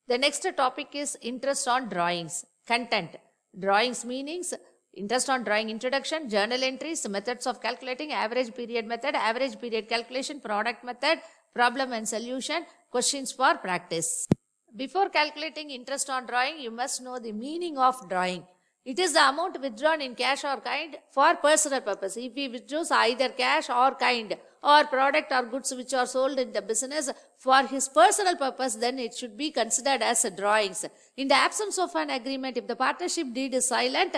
The next topic is interest on drawings. Content. Drawings meanings, interest on drawing introduction, journal entries, methods of calculating, average period method, average period calculation, product method, problem and solution, questions for practice. Before calculating interest on drawing, you must know the meaning of drawing. It is the amount withdrawn in cash or kind for personal purpose. If he withdraws either cash or kind or product or goods which are sold in the business for his personal purpose, then it should be considered as drawings. In the absence of an agreement, if the partnership deed is silent,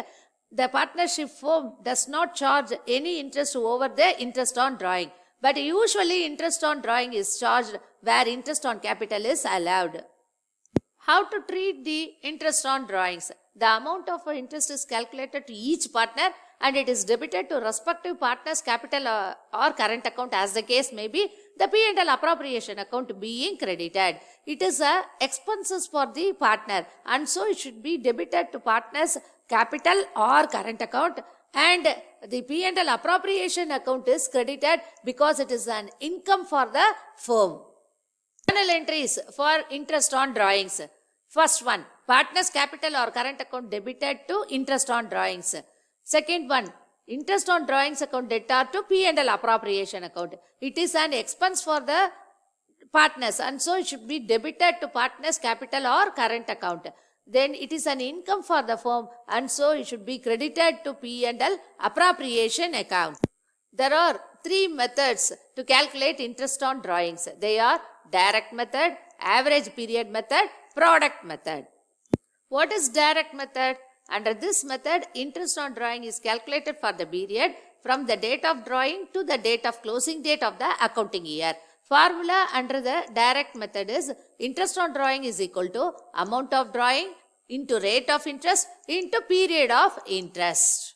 the partnership firm does not charge any interest over the interest on drawing. But usually interest on drawing is charged where interest on capital is allowed. How to treat the interest on drawings? The amount of interest is calculated to each partner and it is debited to respective partner's capital or current account as the case may be, the P&L appropriation account being credited. It is expenses for the partner and so it should be debited to partner's capital or current account, and the P&L appropriation account is credited because it is an income for the firm. Journal entries for interest on drawings. First one, partner's capital or current account debited to interest on drawings. Second one, interest on drawings account debtor to P&L appropriation account. It is an expense for the partners and so it should be debited to partner's capital or current account. Then it is an income for the firm and so it should be credited to P&L appropriation account. There are three methods to calculate interest on drawings. They are direct method, average period method, product method. What is direct method? Under this method, interest on drawing is calculated for the period from the date of drawing to the date of closing date of the accounting year. Formula under the direct method is interest on drawing is equal to amount of drawing into rate of interest into period of interest.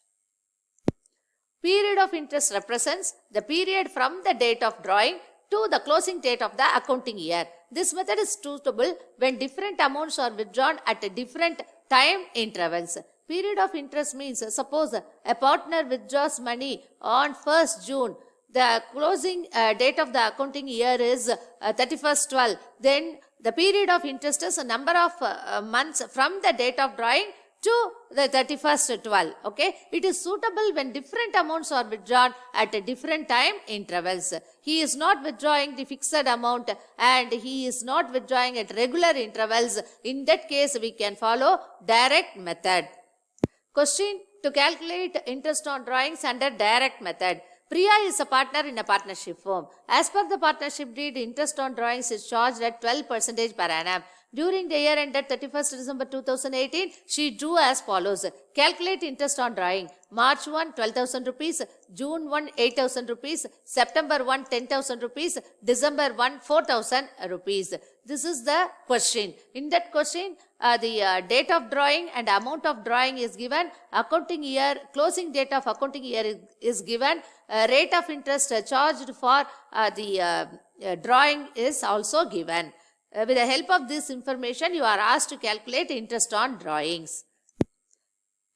Period of interest represents the period from the date of drawing to the closing date of the accounting year. This method is suitable when different amounts are withdrawn at different time intervals. Period of interest means, suppose a partner withdraws money on 1st June. The closing date of the accounting year is 31st 12. Then the period of interest is a number of months from the date of drawing to the 31st 12. Okay, it is suitable when different amounts are withdrawn at different time intervals. He is not withdrawing the fixed amount and he is not withdrawing at regular intervals. In that case, we can follow direct method. Question to calculate interest on drawings under direct method. Priya is a partner in a partnership firm. As per the partnership deed, interest on drawings is charged at 12% per annum. During the year ended 31st December 2018, she drew as follows. Calculate interest on drawing. March 1, 12,000 rupees. June 1, 8,000 rupees. September 1, 10,000 rupees. December 1, 4,000 rupees. This is the question. In that question, the date of drawing and amount of drawing is given. Accounting year, closing date of accounting year is given. Rate of interest charged for the drawing is also given. With the help of this information, you are asked to calculate interest on drawings.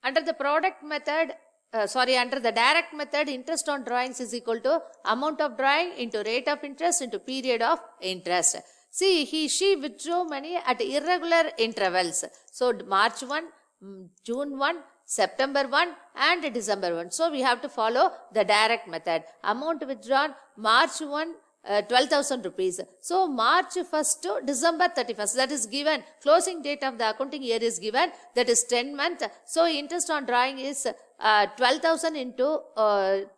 Under the product method, under the direct method, interest on drawings is equal to amount of drawing into rate of interest into period of interest. See, she withdrew money at irregular intervals. So, March 1, June 1, September 1 and December 1. So, we have to follow the direct method. Amount withdrawn March 1, 12,000 rupees. So, March 1st to December 31st, that is given. Closing date of the accounting year is given, that is 10 months. So, interest on drawing is 12,000 into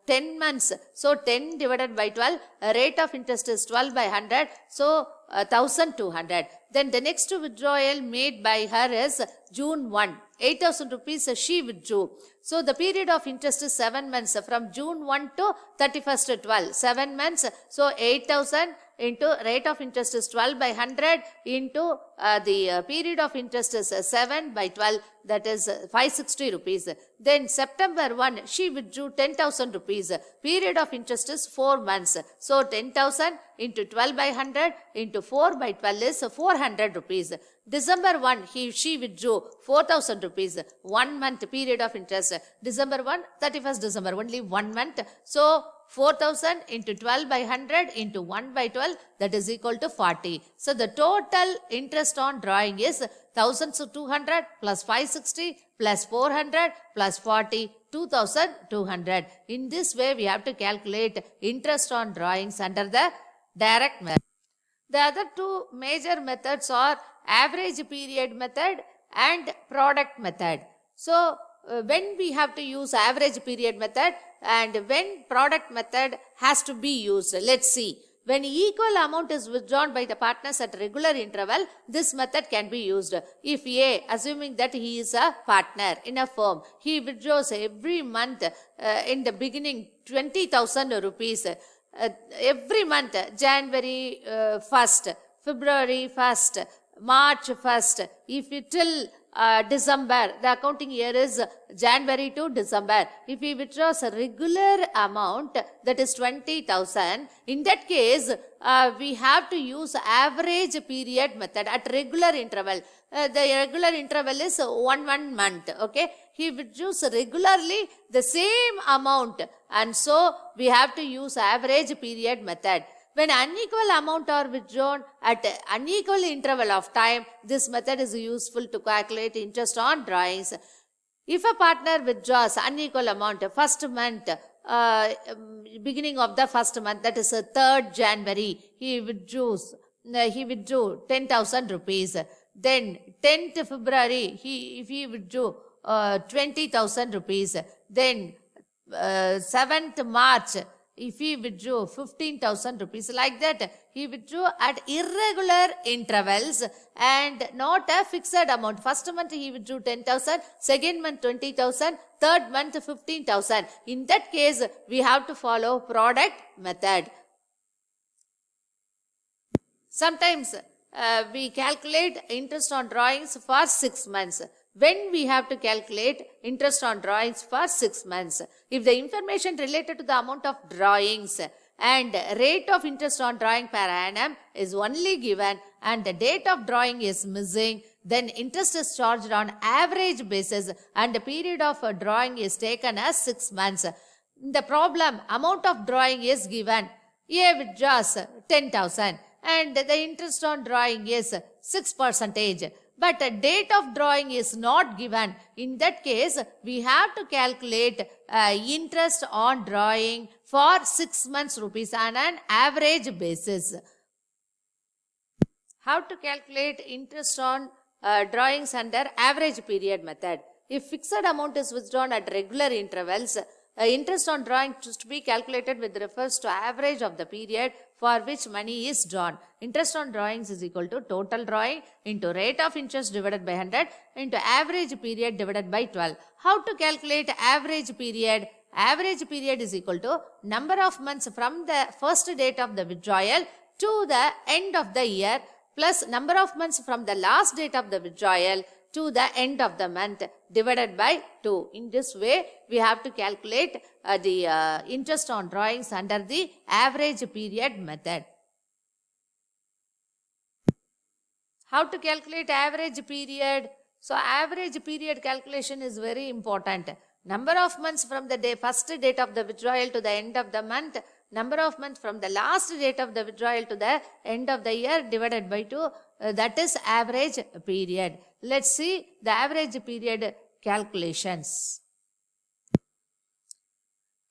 10 months. So, 10 divided by 12, rate of interest is 12 by 100. So, 1,200. Then the next withdrawal made by her is June 1. 8,000 rupees she withdrew. So, the period of interest is 7 months from June 1 to 31st 12. 7 months. So, 8,000 into rate of interest is 12 by 100 into the period of interest is 7 by 12, that is 560 rupees. Then September 1, she withdrew 10,000 rupees. Period of interest is 4 months. So, 10,000 into 12 by 100 into 4 by 12 is 400 rupees. December 1, she withdrew 4,000 rupees. 1 month period of interest. December 1, 31st December, only 1 month. So, 4,000 into 12 by 100 into 1 by 12, that is equal to 40. So the total interest on drawing is 1,200 plus 560 plus 400 plus 40, 2,200. In this way, we have to calculate interest on drawings under the direct method. The other two major methods are average period method and product method. So, when we have to use average period method and when product method has to be used, let's see. When equal amount is withdrawn by the partners at regular interval, this method can be used. If A, assuming that he is a partner in a firm, he withdraws every month in the beginning 20,000 rupees. Every month, January 1st, February 1st, March 1st, if it till December, the accounting year is January to December. If he withdraws a regular amount, that is 20,000, in that case, we have to use average period method at regular interval. The regular interval is one month, okay? He withdraws regularly the same amount, and so we have to use average period method. When unequal amount are withdrawn at unequal interval of time, this method is useful to calculate interest on drawings. If a partner withdraws unequal amount, first month, beginning of the first month, that is 3rd January, he withdrew 10,000 rupees. Then 10th February, if he withdrew 20,000 rupees. Then 7th March, if he withdrew 15,000 rupees, like that, he withdrew at irregular intervals and not a fixed amount. First month he withdrew 10,000, second month 20,000, third month 15,000. In that case, we have to follow product method. Sometimes we calculate interest on drawings for 6 months. When we have to calculate interest on drawings for 6 months, if the information related to the amount of drawings and rate of interest on drawing per annum is only given and the date of drawing is missing, then interest is charged on average basis and the period of drawing is taken as 6 months. The problem, amount of drawing is given. A withdraws 10,000 and the interest on drawing is 6%. But a date of drawing is not given. In that case, we have to calculate interest on drawing for 6 months rupees on an average basis. How to calculate interest on drawings under average period method? If fixed amount is withdrawn at regular intervals, interest on drawing to be calculated with refers to average of the period for which money is drawn. Interest on drawings is equal to total drawing into rate of interest divided by 100 into average period divided by 12. How to calculate average period? Average period is equal to number of months from the first date of the withdrawal to the end of the year plus number of months from the last date of the withdrawal to the end of the month divided by 2. In this way, we have to calculate the interest on drawings under the average period method. How to calculate average period? So, average period calculation is very important. Number of months from the first date of the withdrawal to the end of the month, number of months from the last date of the withdrawal to the end of the year divided by 2, that is average period. Let's see the average period calculations.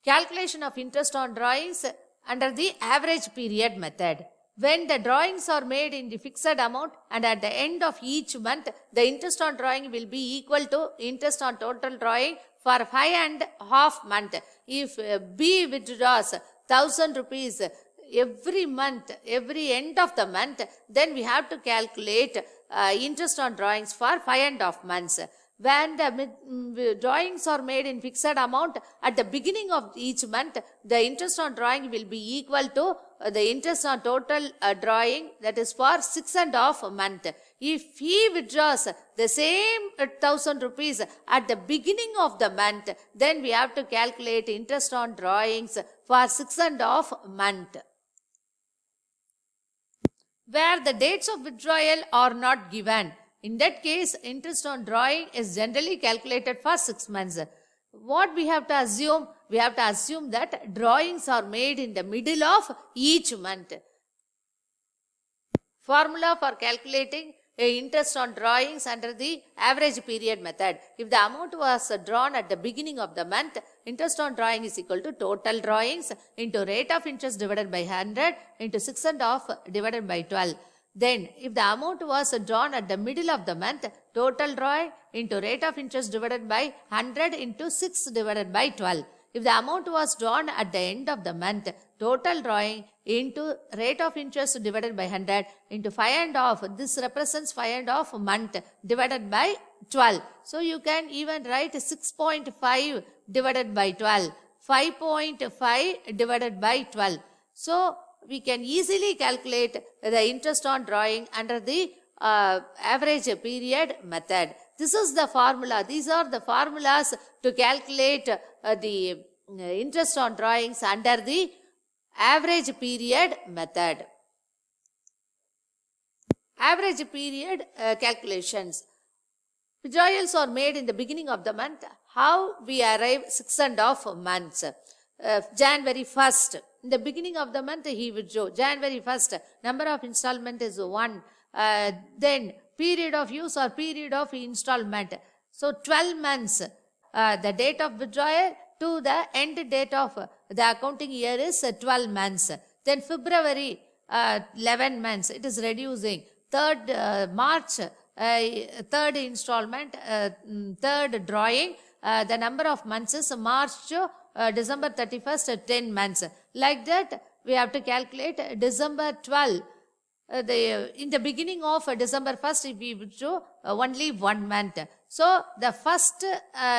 Calculation of interest on drawings under the average period method. When the drawings are made in the fixed amount and at the end of each month, the interest on drawing will be equal to interest on total drawing for 5.5 months. If B withdraws 1,000 rupees every month, every end of the month, then we have to calculate interest on drawings for 5.5 months. When the drawings are made in fixed amount at the beginning of each month, the interest on drawing will be equal to the interest on total drawing, that is for 6.5 months. If he withdraws the same 1,000 rupees at the beginning of the month, then we have to calculate interest on drawings for 6.5 months. Where the dates of withdrawal are not given, in that case, interest on drawing is generally calculated for 6 months. What we have to assume? we have to assume that drawings are made in the middle of each month. Formula for calculating interest on drawings under the average period method. If the amount was drawn at the beginning of the month, interest on drawing is equal to total drawings into rate of interest divided by 100 into 6 and half divided by 12. Then, if the amount was drawn at the middle of the month, total drawing into rate of interest divided by 100 into 6 divided by 12. If the amount was drawn at the end of the month, total drawing into rate of interest divided by 100 into 5 and half. This represents 5 and half month divided by 12. So, you can even write 6.5 divided by 12, 5.5 divided by 12. So, we can easily calculate the interest on drawing under the average period method. This is the formula. These are the formulas to calculate the interest on drawings under the average period method. Average period calculations. Withdrawals are made in the beginning of the month. How we arrive 6 and half months. January 1st. In the beginning of the month, he withdrew. January 1st, number of installment is 1. Then period of use or period of installment. So 12 months, the date of withdrawal to the end date of the accounting year is 12 months. Then February, 11 months, it is reducing. 3rd March, third installment, third drawing, the number of months is March to December 31st, 10 months. Like that, we have to calculate December 12. In the beginning of December 1st, we withdrew only 1 month. So, the first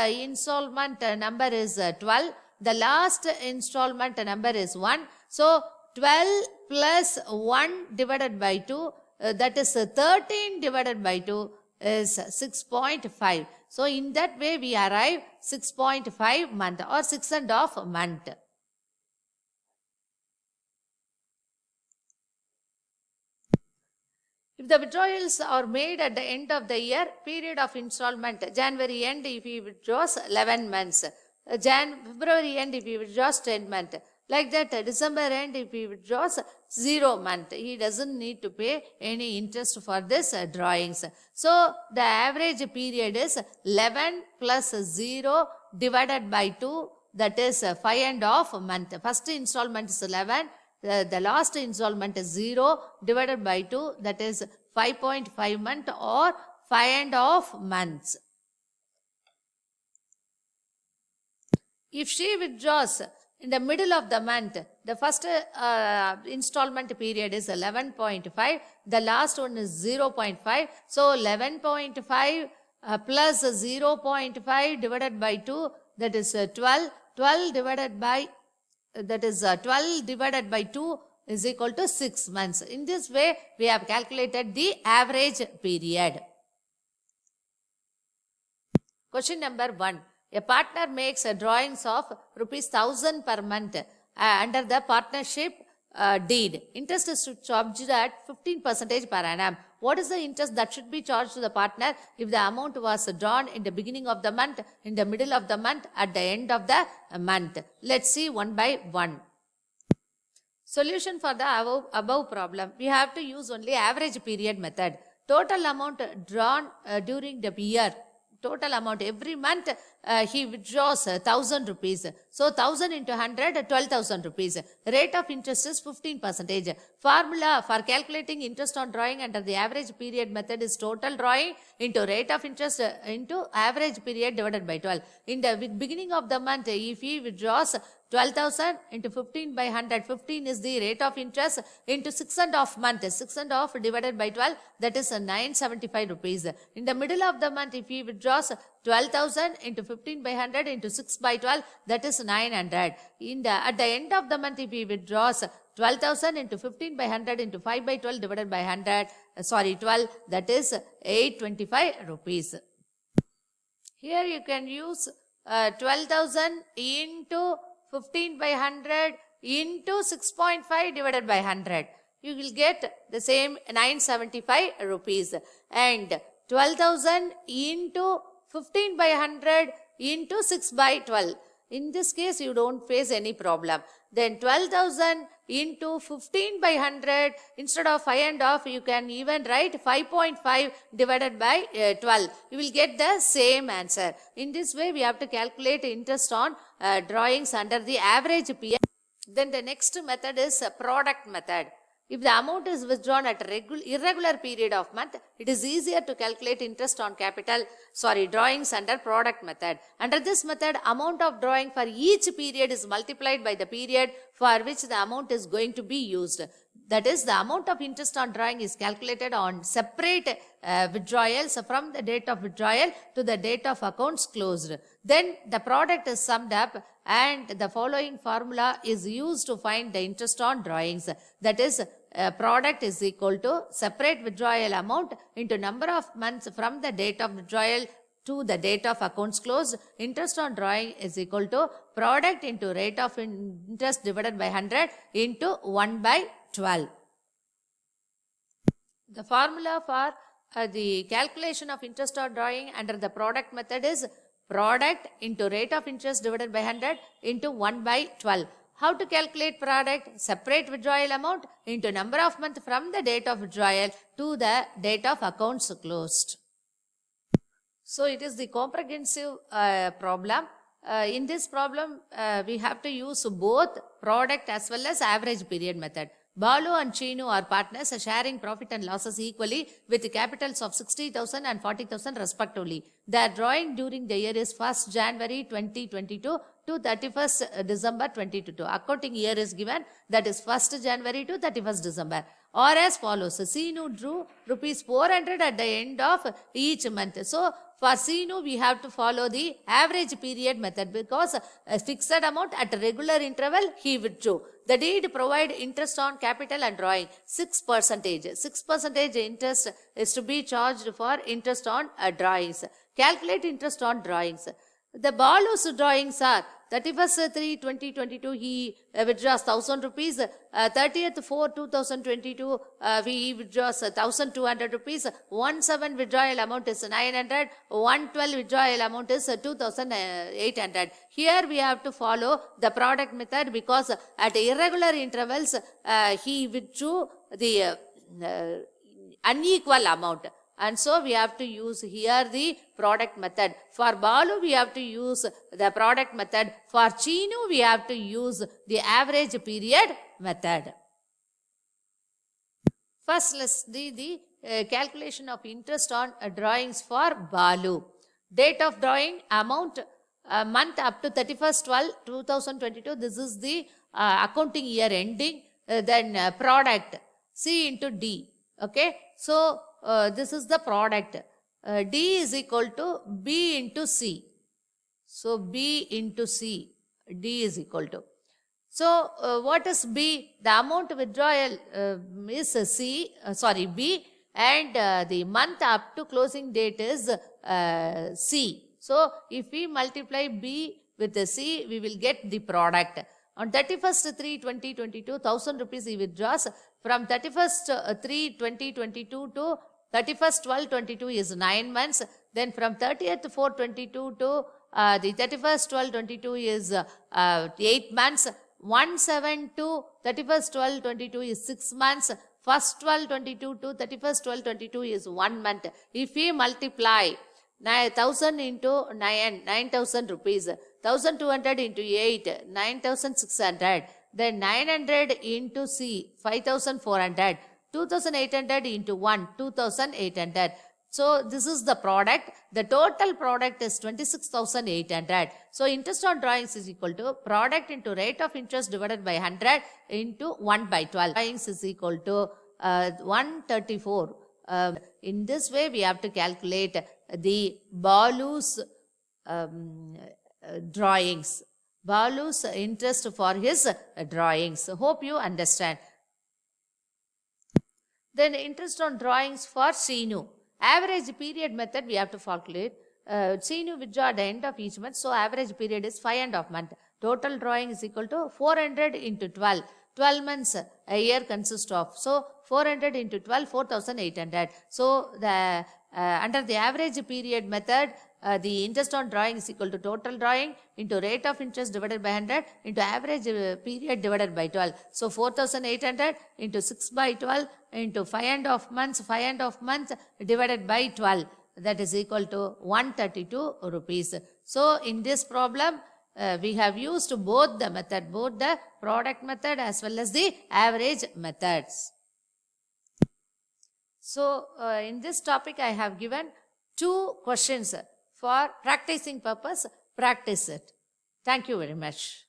installment number is 12. The last installment number is 1. So, 12 plus 1 divided by 2, that is 13 divided by 2 is 6.5. So, in that way, we arrive 6.5 month or 6 and half month. If the withdrawals are made at the end of the year, period of installment, January end if he withdraws 11 months, February end if he withdraws 10 months, like that December end if he withdraws 0 month, he doesn't need to pay any interest for this drawings. So, the average period is 11 plus 0 divided by 2, that is 5 and half month. First installment is 11. The last installment is 0 divided by 2, that is 5.5 month or 5 and half months. If she withdraws in the middle of the month, the first installment period is 11.5, the last one is 0.5. So, 11.5 plus 0.5 divided by 2, that is 12. 12 divided by that is 12 divided by 2 is equal to 6 months. In this way, we have calculated the average period. Question number 1. A partner makes drawings of ₹1,000 per month under the partnership deed. Interest is charged at 15% per annum. What is the interest that should be charged to the partner if the amount was drawn in the beginning of the month, in the middle of the month, at the end of the month? Let's see one by one. Solution for the above problem. We have to use only average period method. Total amount drawn during the year. Total amount every month he withdraws 1,000 rupees. So 1,000 into 100, 12,000 rupees. Rate of interest is 15%. Formula for calculating interest on drawing under the average period method is total drawing into rate of interest into average period divided by 12. In the beginning of the month, if he withdraws 12,000 into 15 by 100, 15 is the rate of interest into 6.5 months, 6.5 divided by 12, that is 975 rupees. In the middle of the month, if he withdraws 12,000 into 15 by 100 into 6 by 12, that is 900. At the end of the month, if he withdraws 12,000 into 15 by 100 into 5 by 12 divided by 12, that is 825 rupees. Here you can use 12,000 into 15 by 100 into 6.5 divided by 100. You will get the same 975 rupees. And 12,000 into 15 by 100 into 6 by 12. In this case, you don't face any problem. Then 12,000 into 15 by 100, instead of 5.5, you can even write 5.5 divided by 12. You will get the same answer. In this way, we have to calculate interest on drawings under the average period. Then the next method is product method. If the amount is withdrawn at a irregular period of month, it is easier to calculate interest on drawings under product method. Under this method, amount of drawing for each period is multiplied by the period for which the amount is going to be used. That is, the amount of interest on drawing is calculated on separate withdrawals from the date of withdrawal to the date of accounts closed. Then the product is summed up and the following formula is used to find the interest on drawings. That is, product is equal to separate withdrawal amount into number of months from the date of withdrawal to the date of accounts closed. Interest on drawing is equal to product into rate of interest divided by 100 into 1 by 12. The formula for the calculation of interest on drawing under the product method is product into rate of interest divided by 100 into 1 by 12. How to calculate product? Separate withdrawal amount into number of months from the date of withdrawal to the date of accounts closed. So it is the comprehensive problem. In this problem, we have to use both product as well as average period method. Balu and Chinu are partners sharing profit and losses equally with capitals of 60,000 and 40,000 respectively. Their drawing during the year is 1st January 2022 to 31st December 2022. Accounting year is given, that is 1st January to 31st December. Or as follows, Sinu drew rupees 400 at the end of each month. So for Sinu, we have to follow the average period method because a fixed amount at a regular interval he withdrew. The deed provide interest on capital and drawing 6%. 6% interest is to be charged for interest on drawings. Calculate interest on drawings. The Balu's drawings are 31st 3 2022 he withdraws 1,000 rupees, 30th 4 2022 he withdraws 1,200 rupees, 17 withdrawal amount is 900, 112 withdrawal amount is 2,800. Here we have to follow the product method because at irregular intervals he withdrew the unequal amount. And so we have to use here the product method. For Balu, we have to use the product method. For Chinu, we have to use the average period method. First, let's do the calculation of interest on drawings for Balu. Date of drawing, amount, month up to 31st 2022. This is the accounting year ending. Then product, C into D. Okay. So, this is the product. D is equal to B into C. So, B into C. D is equal to. So, what is B? The amount withdrawal is B, and the month up to closing date is C. So, if we multiply B with the C, we will get the product. On 31st 3 2022, 1,000 rupees he withdraws. From 31st 3 2022 to 31st 12 22 is 9 months. Then from 30th 4 22 to the 31st 12 22 is 8 months. 1/7 to 31st 12 22 is 6 months. 1st 12 22 to 31st 12 22 is 1 month. If we multiply 1,000 into 9,000 rupees. 1,200 into 8, 9,600. Then 900 into C, 5,400. 2,800 into 1, 2,800. So this is the product. The total product is 26,800. So interest on drawings is equal to product into rate of interest divided by 100 into 1 by 12. Drawings is equal to 134. In this way, we have to calculate the Balu's drawings. Balu's interest for his drawings. Hope you understand. Then interest on drawings for Sinu. Average period method we have to calculate. Sinu withdraw at the end of each month. So average period is 5.5 months. Total drawing is equal to 400 into 12. 12 months a year consists of. So 400 into 12, 4,800. So the under the average period method, the interest on drawing is equal to total drawing into rate of interest divided by 100 into average period divided by 12. So 4,800 into 6 by 12 into 5.5 months, 5.5 months divided by 12. That is equal to 132 rupees. So in this problem, we have used both the method, both the product method as well as the average methods. So in this topic, I have given 2 questions for practicing purpose. Practice it. Thank you very much.